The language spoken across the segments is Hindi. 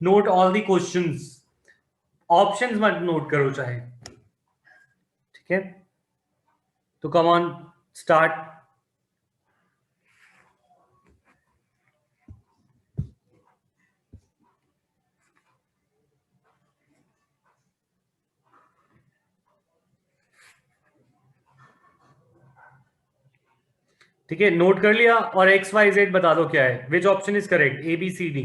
Note all the questions, options मत नोट करो चाहे, ठीक है? तो कम ऑन, स्टार्ट। ठीक है, नोट कर लिया? और एक्स वाई जेड बता दो क्या है, which option is correct, A B C D.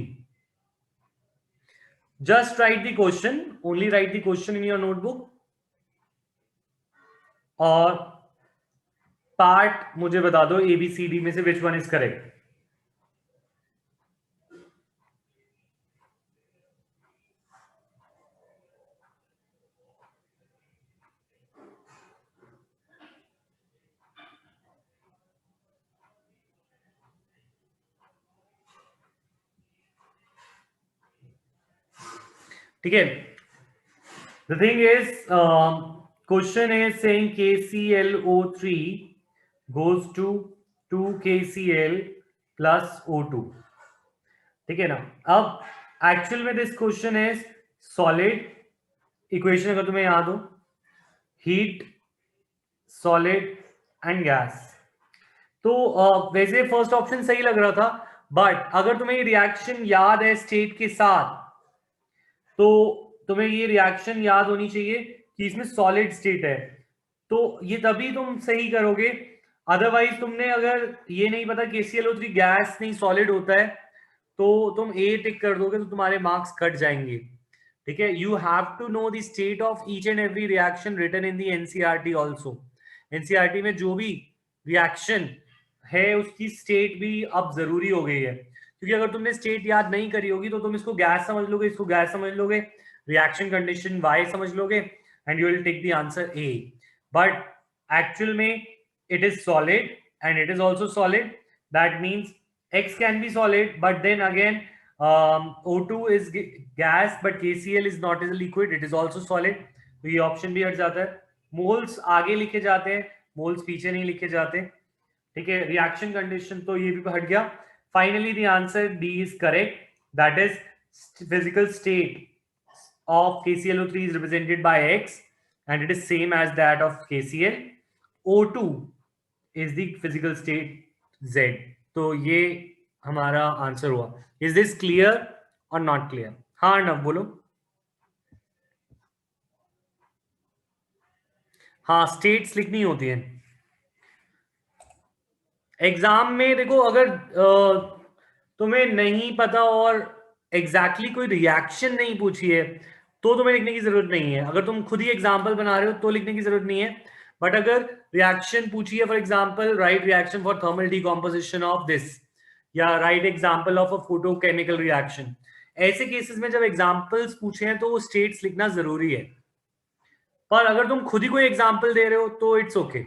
Just write the question, only write the question in your notebook, और पार्ट मुझे बता दो ए बी सी डी में से विच वन इज करेक्ट। ठीक है, the thing is, question is saying KClO3 goes to 2KCl plus O2, ठीक है ना? अब एक्चुअल में this question is solid equation, अगर तुम्हें याद हो, हीट, सॉलिड एंड गैस। तो वैसे फर्स्ट ऑप्शन सही लग रहा था, बट अगर तुम्हें ये रिएक्शन याद है स्टेट के साथ, तो तुम्हें ये रिएक्शन याद होनी चाहिए कि इसमें सॉलिड स्टेट है, तो ये तभी तुम सही करोगे। अदरवाइज तुमने अगर ये नहीं पता KClO3 गैस नहीं सॉलिड होता है, तो तुम ए टिक कर दोगे तो तुम्हारे मार्क्स कट जाएंगे, ठीक है? You have to know the state of each and every reaction written in the NCERT also. NCERT में जो भी रिएक्शन है उसकी स्टेट भी अब जरूरी हो गई है, क्योंकि अगर तुमने स्टेट याद नहीं करी होगी तो तुम इसको गैस समझ लोगे, इसको गैस समझ लोगे, रिएक्शन कंडीशन वाई समझ लोगे, and you will take the answer A. But actual में it is solid and it is also solid. That means X can be solid, but then again O2 is gas, but KCl is not a liquid, it is also solid. तो ये ऑप्शन भी हट जाता है। मोल्स आगे लिखे जाते हैं, मोल्स पीछे नहीं लिखे जाते, ठीक है? रिएक्शन कंडीशन तो ये भी हट गया। Finally the answer D is correct, that is physical state of KClO3 is represented by X and it is same as that of KCl. O2 is the physical state Z. तो ये हमारा आंसर हुआ। इज दिस क्लियर और नॉट क्लियर? हाँ अर्णव बोलो। हाँ, स्टेट्स लिखनी होती है एग्जाम में। देखो, अगर तुम्हें नहीं पता और एग्जैक्टली कोई रिएक्शन नहीं पूछी है तो तुम्हें लिखने की जरूरत नहीं है। अगर तुम खुद ही एग्जाम्पल बना रहे हो तो लिखने की जरूरत नहीं है, बट अगर रिएक्शन पूछी है, for example write reaction for thermal decomposition of this, या write example of a photochemical reaction, ऐसे केसेस में जब एग्जाम्पल्स पूछे हैं तो वो स्टेट्स लिखना जरूरी है। पर अगर तुम खुद ही कोई एग्जाम्पल दे रहे हो तो इट्स ओके।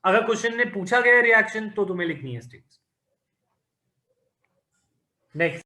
अगर क्वेश्चन ने पूछा गया रिएक्शन तो तुम्हें लिखनी है स्टेट्स। नेक्स्ट।